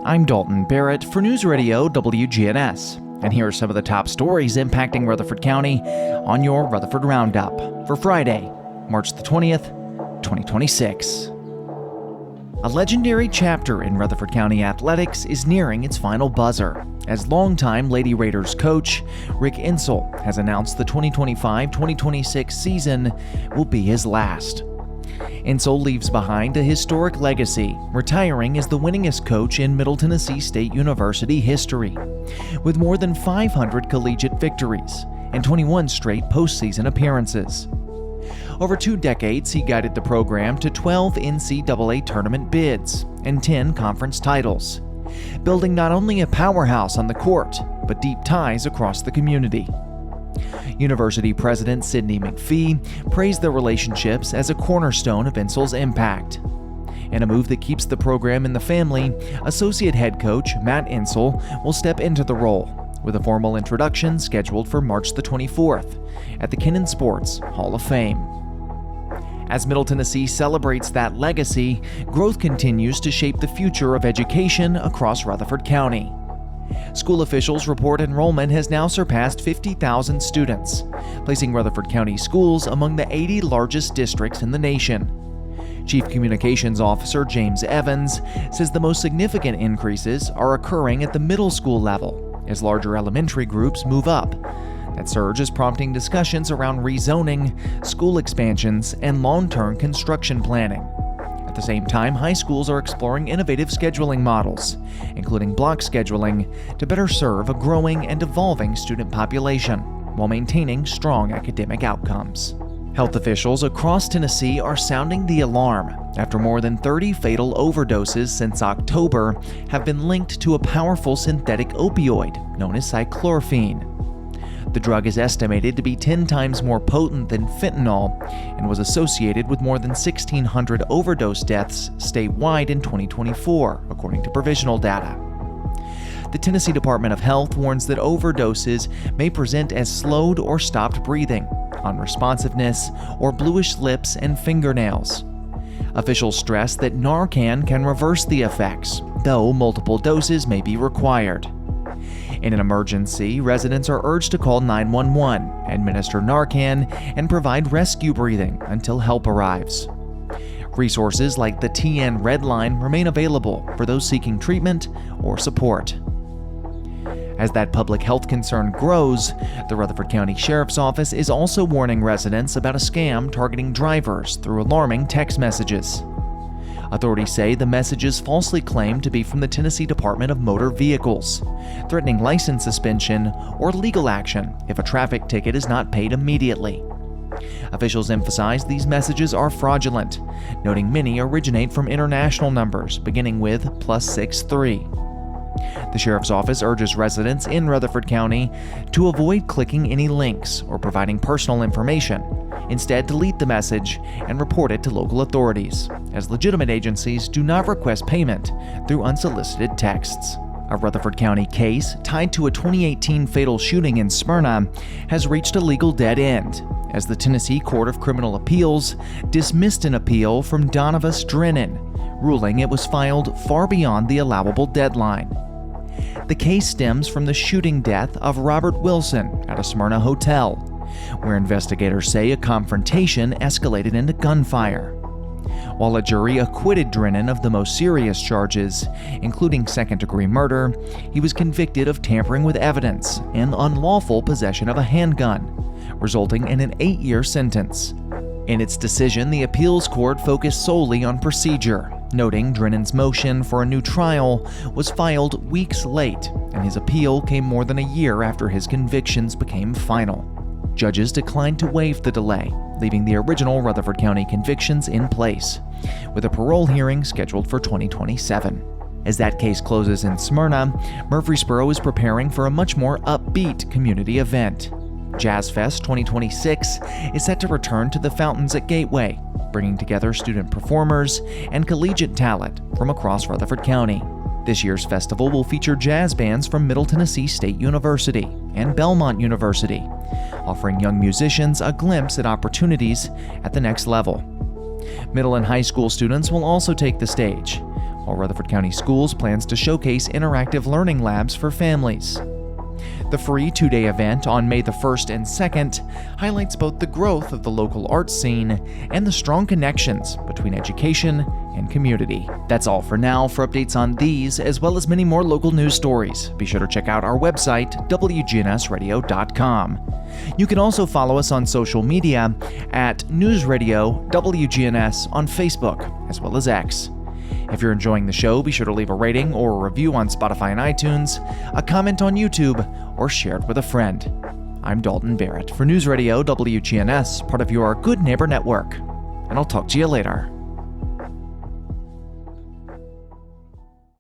I'm Dalton Barrett for News Radio WGNS, and here are some of the top stories impacting Rutherford County on your Rutherford Roundup for Friday, March the 20th, 2026. A legendary chapter in Rutherford County athletics is nearing its final buzzer, as longtime Lady Raiders coach Rick Insel has announced the 2025-2026 season will be his last. Insel leaves behind a historic legacy, retiring as the winningest coach in Middle Tennessee State University history, with more than 500 collegiate victories and 21 straight postseason appearances. Over 2 decades, he guided the program to 12 NCAA tournament bids and 10 conference titles, building not only a powerhouse on the court, but deep ties across the community. University President Sidney McPhee praised their relationships as a cornerstone of Insel's impact. In a move that keeps the program in the family, Associate Head Coach Matt Insel will step into the role, with a formal introduction scheduled for March the 24th at the Kennon Sports Hall of Fame. As Middle Tennessee celebrates that legacy, growth continues to shape the future of education across Rutherford County. School officials report enrollment has now surpassed 50,000 students, placing Rutherford County Schools among the 80 largest districts in the nation. Chief Communications Officer James Evans says the most significant increases are occurring at the middle school level, as larger elementary groups move up. That surge is prompting discussions around rezoning, school expansions, and long-term construction planning. At the same time, high schools are exploring innovative scheduling models, including block scheduling, to better serve a growing and evolving student population while maintaining strong academic outcomes. Health officials across Tennessee are sounding the alarm after more than 30 fatal overdoses since October have been linked to a powerful synthetic opioid known as cyclorphine. The drug is estimated to be 10 times more potent than fentanyl and was associated with more than 1,600 overdose deaths statewide in 2024, according to provisional data. The Tennessee Department of Health warns that overdoses may present as slowed or stopped breathing, unresponsiveness, or bluish lips and fingernails. Officials stress that Narcan can reverse the effects, though multiple doses may be required. In an emergency, residents are urged to call 911, administer Narcan, and provide rescue breathing until help arrives. Resources like the TN Red Line remain available for those seeking treatment or support. As that public health concern grows, the Rutherford County Sheriff's Office is also warning residents about a scam targeting drivers through alarming text messages. Authorities say the messages falsely claim to be from the Tennessee Department of Motor Vehicles, threatening license suspension or legal action if a traffic ticket is not paid immediately. Officials emphasize these messages are fraudulent, noting many originate from international numbers beginning with +63. The Sheriff's Office urges residents in Rutherford County to avoid clicking any links or providing personal information. Instead, delete the message and report it to local authorities, as legitimate agencies do not request payment through unsolicited texts. A Rutherford County case tied to a 2018 fatal shooting in Smyrna has reached a legal dead end, as the Tennessee Court of Criminal Appeals dismissed an appeal from Donovus Drennan, ruling it was filed far beyond the allowable deadline. The case stems from the shooting death of Robert Wilson at a Smyrna hotel, where investigators say a confrontation escalated into gunfire. While a jury acquitted Drennan of the most serious charges, including second-degree murder, he was convicted of tampering with evidence and unlawful possession of a handgun, resulting in an 8-year sentence. In its decision, the appeals court focused solely on procedure, noting Drennan's motion for a new trial was filed weeks late, and his appeal came more than a year after his convictions became final. Judges declined to waive the delay, leaving the original Rutherford County convictions in place, with a parole hearing scheduled for 2027. As that case closes in Smyrna, Murfreesboro is preparing for a much more upbeat community event. Jazz Fest 2026 is set to return to the fountains at Gateway, bringing together student performers and collegiate talent from across Rutherford County. This year's festival will feature jazz bands from Middle Tennessee State University and Belmont University, offering young musicians a glimpse at opportunities at the next level. Middle and high school students will also take the stage, while Rutherford County Schools plans to showcase interactive learning labs for families. The free 2-day event on May the 1st and 2nd highlights both the growth of the local arts scene and the strong connections between education and community. That's all for now. For updates on these, as well as many more local news stories, be sure to check out our website, wgnsradio.com. You can also follow us on social media at News Radio WGNS on Facebook, as well as X. If you're enjoying the show, be sure to leave a rating or a review on Spotify and iTunes, a comment on YouTube, or share it with a friend. I'm Dalton Barrett for News Radio WGNS, part of your Good Neighbor Network, and I'll talk to you later.